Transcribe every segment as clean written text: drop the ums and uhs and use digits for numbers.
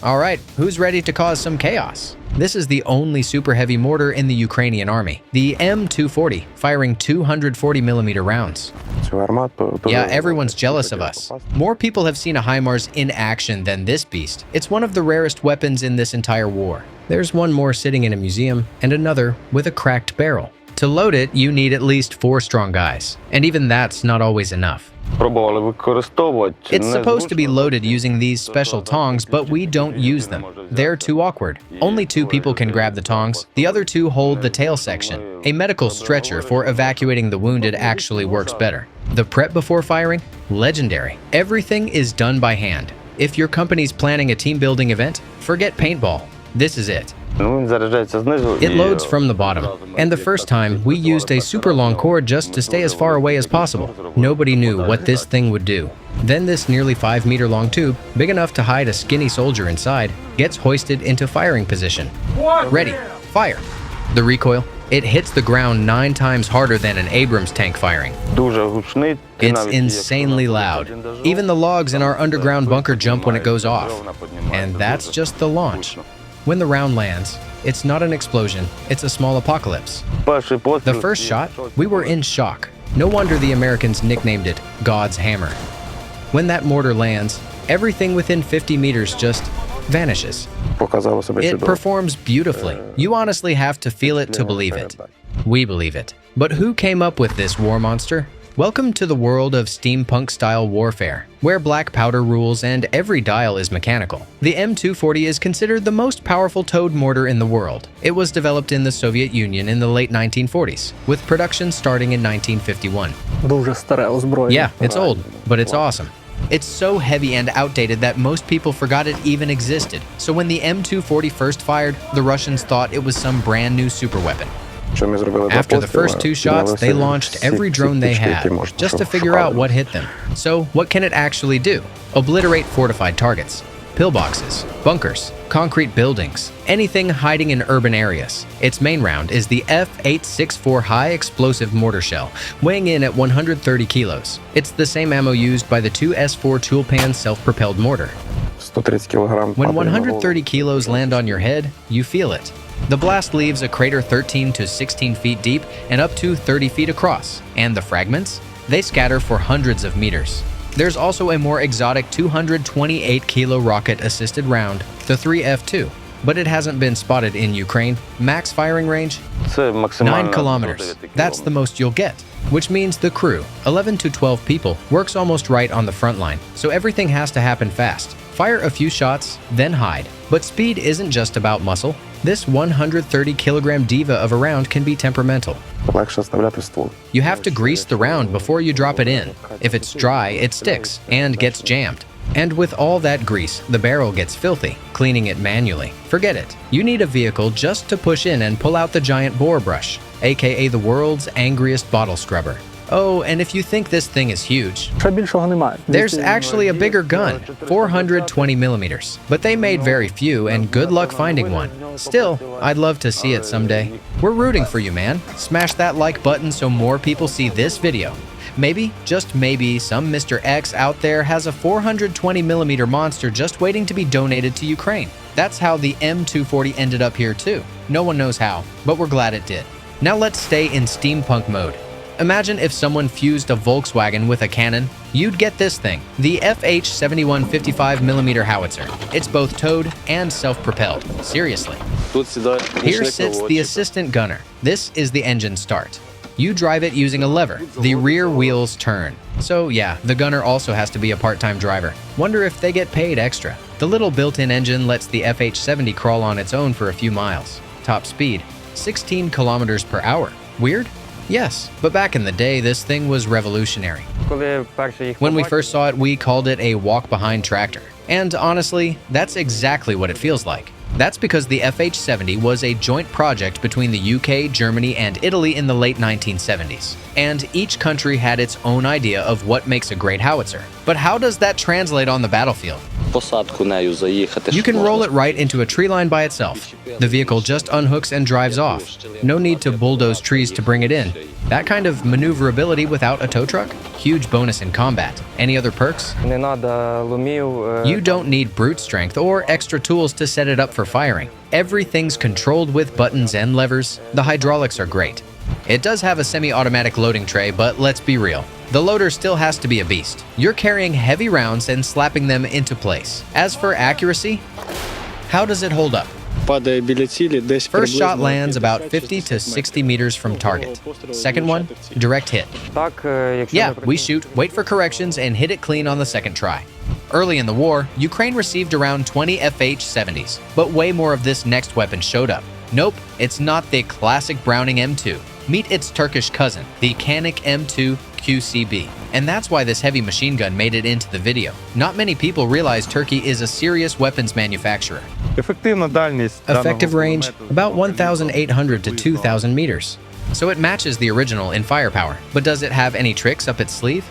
Alright, who's ready to cause some chaos? This is the only super heavy mortar in the Ukrainian army, the M240, firing 240mm rounds. Yeah, everyone's jealous of us. More people have seen a HIMARS in action than this beast. It's one of the rarest weapons in this entire war. There's one more sitting in a museum, and another with a cracked barrel. To load it, you need at least 4 strong guys, and even that's not always enough. It's supposed to be loaded using these special tongs, but we don't use them. They're too awkward. Only 2 people can grab the tongs, the other 2 hold the tail section. A medical stretcher for evacuating the wounded actually works better. The prep before firing? Legendary. Everything is done by hand. If your company's planning a team building event, forget paintball. This is it. It loads from the bottom, and the first time, we used a super long cord just to stay as far away as possible. Nobody knew what this thing would do. Then this nearly 5-meter long tube, big enough to hide a skinny soldier inside, gets hoisted into firing position. Ready, fire. The recoil, it hits the ground 9 times harder than an Abrams tank firing. It's insanely loud. Even the logs in our underground bunker jump when it goes off. And that's just the launch. When the round lands, it's not an explosion, it's a small apocalypse. The first shot, we were in shock. No wonder the Americans nicknamed it God's Hammer. When that mortar lands, everything within 50 meters just vanishes. It performs beautifully. You honestly have to feel it to believe it. We believe it. But who came up with this war monster? Welcome to the world of steampunk-style warfare, where black powder rules and every dial is mechanical. The M240 is considered the most powerful towed mortar in the world. It was developed in the Soviet Union in the late 1940s, with production starting in 1951. Yeah, it's old, but it's awesome. It's so heavy and outdated that most people forgot it even existed. So when the M240 first fired, the Russians thought it was some brand new superweapon. After the first 2 shots, they launched every drone they had, just to figure out what hit them. So, what can it actually do? Obliterate fortified targets, pillboxes, bunkers, concrete buildings, anything hiding in urban areas. Its main round is the F864 high-explosive mortar shell, weighing in at 130 kilos. It's the same ammo used by the 2 S4 Tulpan self-propelled mortar. When 130 kilos land on your head, you feel it. The blast leaves a crater 13 to 16 feet deep and up to 30 feet across, and the fragments? They scatter for hundreds of meters. There's also a more exotic 228-kilo rocket-assisted round, the 3F2, but it hasn't been spotted in Ukraine. Max firing range? 9 kilometers. That's the most you'll get, which means the crew, 11 to 12 people, works almost right on the front line, so everything has to happen fast. Fire a few shots, then hide. But speed isn't just about muscle. This 130-kilogram diva of a round can be temperamental. You have to grease the round before you drop it in. If it's dry, it sticks and gets jammed. And with all that grease, the barrel gets filthy, cleaning it manually. Forget it. You need a vehicle just to push in and pull out the giant bore brush, aka the world's angriest bottle scrubber. Oh, and if you think this thing is huge, there's actually a bigger gun, 420 millimeters. But they made very few, and good luck finding one. Still, I'd love to see it someday. We're rooting for you, man. Smash that like button so more people see this video. Maybe, just maybe, some Mr. X out there has a 420 millimeter monster just waiting to be donated to Ukraine. That's how the M240 ended up here too. No one knows how, but we're glad it did. Now let's stay in steampunk mode. Imagine if someone fused a Volkswagen with a cannon. You'd get this thing, the FH71 55mm howitzer. It's both towed and self-propelled. Seriously. Here sits the assistant gunner. This is the engine start. You drive it using a lever. The rear wheels turn. So yeah, the gunner also has to be a part-time driver. Wonder if they get paid extra. The little built-in engine lets the FH70 crawl on its own for a few miles. Top speed, 16 kilometers per hour. Weird? Yes, but back in the day, this thing was revolutionary. When we first saw it, we called it a walk-behind tractor. And honestly, that's exactly what it feels like. That's because the FH70 was a joint project between the UK, Germany, and Italy in the late 1970s. And each country had its own idea of what makes a great howitzer. But how does that translate on the battlefield? You can roll it right into a tree line by itself. The vehicle just unhooks and drives off. No need to bulldoze trees to bring it in. That kind of maneuverability without a tow truck? Huge bonus in combat. Any other perks? You don't need brute strength or extra tools to set it up for firing. Everything's controlled with buttons and levers. The hydraulics are great. It does have a semi-automatic loading tray, but let's be real. The loader still has to be a beast. You're carrying heavy rounds and slapping them into place. As for accuracy, how does it hold up? First shot lands about 50 to 60 meters from target. Second one, direct hit. Yeah, we shoot, wait for corrections, and hit it clean on the second try. Early in the war, Ukraine received around 20 FH-70s, but way more of this next weapon showed up. Nope, it's not the classic Browning M2. Meet its Turkish cousin, the Canik M2 QCB. And that's why this heavy machine gun made it into the video. Not many people realize Turkey is a serious weapons manufacturer. Effective range, about 1,800 to 2,000 meters. So it matches the original in firepower. But does it have any tricks up its sleeve?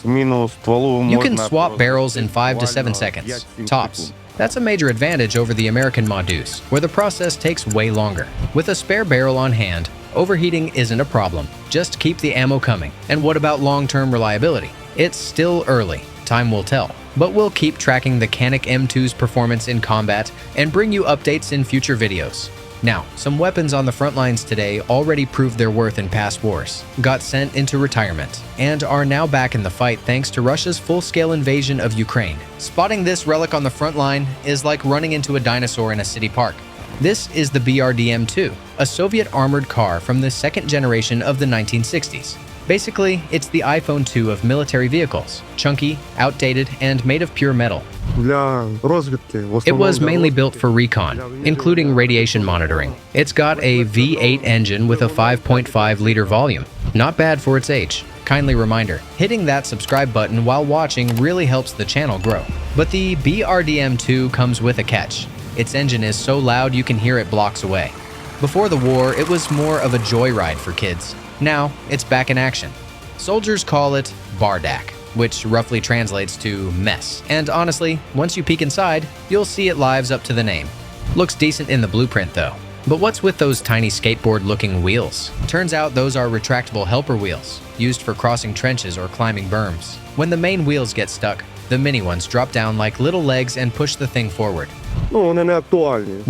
You can swap barrels in 5 to 7 seconds, tops. That's a major advantage over the American Modus, where the process takes way longer. With a spare barrel on hand, overheating isn't a problem. Just keep the ammo coming. And what about long-term reliability? It's still early. Time will tell. But we'll keep tracking the Canik M2's performance in combat and bring you updates in future videos. Now, some weapons on the front lines today already proved their worth in past wars, got sent into retirement, and are now back in the fight thanks to Russia's full-scale invasion of Ukraine. Spotting this relic on the front line is like running into a dinosaur in a city park. This is the brdm, a Soviet armored car from the second generation of the 1960s. Basically, it's the iPhone 2 of military vehicles, chunky, outdated, and made of pure metal. It was mainly built for recon, including radiation monitoring. It's got a V8 engine with a 5.5-liter volume. Not bad for its age. Kindly reminder, hitting that subscribe button while watching really helps the channel grow. But the brdm comes with a catch. Its engine is so loud you can hear it blocks away. Before the war, it was more of a joyride for kids. Now, it's back in action. Soldiers call it bardak, which roughly translates to mess. And honestly, once you peek inside, you'll see it lives up to the name. Looks decent in the blueprint though. But what's with those tiny skateboard-looking wheels? Turns out those are retractable helper wheels, used for crossing trenches or climbing berms. When the main wheels get stuck, the mini ones drop down like little legs and push the thing forward. We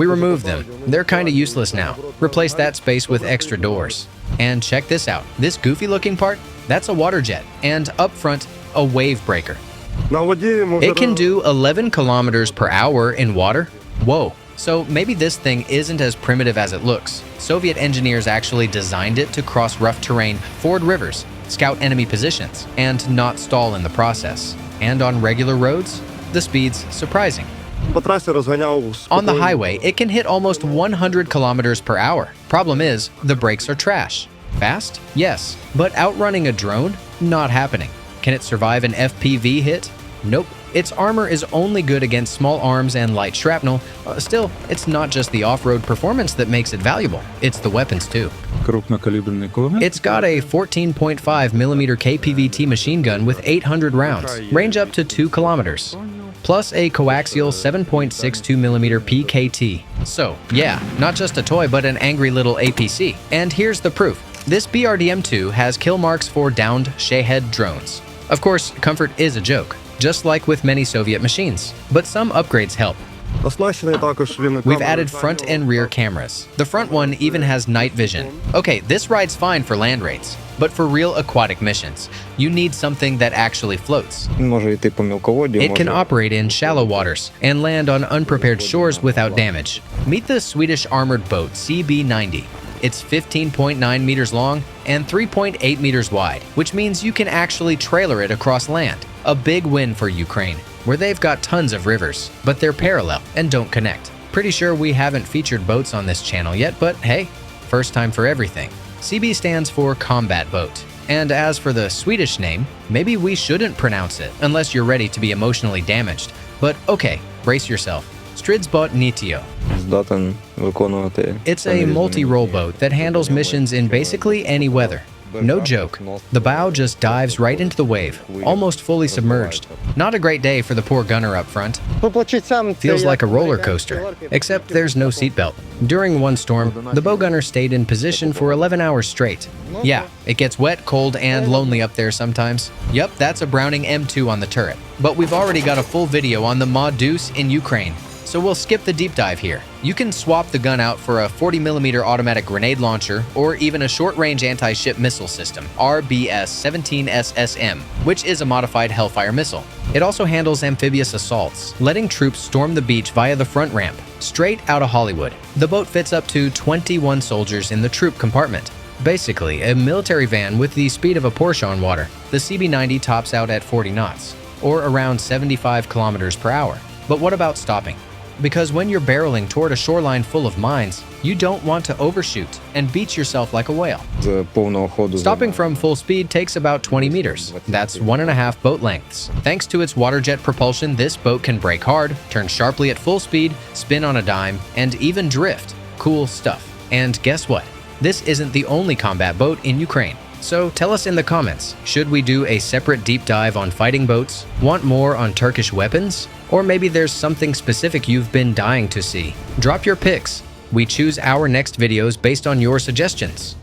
removed them. They're kinda useless now. Replace that space with extra doors. And check this out. This goofy-looking part, that's a water jet. And up front, a wave breaker. It can do 11 kilometers per hour in water. Whoa. So maybe this thing isn't as primitive as it looks. Soviet engineers actually designed it to cross rough terrain, ford rivers, scout enemy positions, and not stall in the process. And on regular roads, the speed's surprising. On the highway, it can hit almost 100 kilometers per hour. Problem is, the brakes are trash. Fast? Yes. But outrunning a drone? Not happening. Can it survive an FPV hit? Nope. Its armor is only good against small arms and light shrapnel. Still, it's not just the off-road performance that makes it valuable. It's the weapons too. It's got a 14.5mm KPVT machine gun with 800 rounds, range up to 2 kilometers. Plus a coaxial 7.62mm PKT. So, yeah, not just a toy but an angry little APC. And here's the proof. This brdm has kill marks for downed Shahed drones. Of course, comfort is a joke, just like with many Soviet machines. But some upgrades help. We've added front and rear cameras. The front one even has night vision. Okay, this ride's fine for land raids, but for real aquatic missions, you need something that actually floats. It can operate in shallow waters and land on unprepared shores without damage. Meet the Swedish armored boat CB90. It's 15.9 meters long and 3.8 meters wide, which means you can actually trailer it across land. A big win for Ukraine, where they've got tons of rivers, but they're parallel and don't connect. Pretty sure we haven't featured boats on this channel yet, but hey, first time for everything. CB stands for combat boat. And as for the Swedish name, maybe we shouldn't pronounce it unless you're ready to be emotionally damaged. But okay, brace yourself. Stridsbot Nitio. It's a multi-role boat that handles missions in basically any weather. No joke. The bow just dives right into the wave, almost fully submerged. Not a great day for the poor gunner up front. Feels like a roller coaster, except there's no seatbelt. During one storm, the bow gunner stayed in position for 11 hours straight. Yeah, it gets wet, cold, and lonely up there sometimes. Yup, that's a Browning M2 on the turret. But we've already got a full video on the Mod Deuce in Ukraine, so we'll skip the deep dive here. You can swap the gun out for a 40mm automatic grenade launcher or even a short-range anti-ship missile system, RBS-17SSM, which is a modified Hellfire missile. It also handles amphibious assaults, letting troops storm the beach via the front ramp, straight out of Hollywood. The boat fits up to 21 soldiers in the troop compartment. Basically, a military van with the speed of a Porsche on water. The CB90 tops out at 40 knots, or around 75 kilometers per hour. But what about stopping? Because when you're barreling toward a shoreline full of mines, you don't want to overshoot and beach yourself like a whale. Stopping from full speed takes about 20 meters. That's 1.5 boat lengths. Thanks to its water jet propulsion, this boat can brake hard, turn sharply at full speed, spin on a dime, and even drift. Cool stuff. And guess what? This isn't the only combat boat in Ukraine. So tell us in the comments, should we do a separate deep dive on fighting boats? Want more on Turkish weapons? Or maybe there's something specific you've been dying to see? Drop your pics. We choose our next videos based on your suggestions.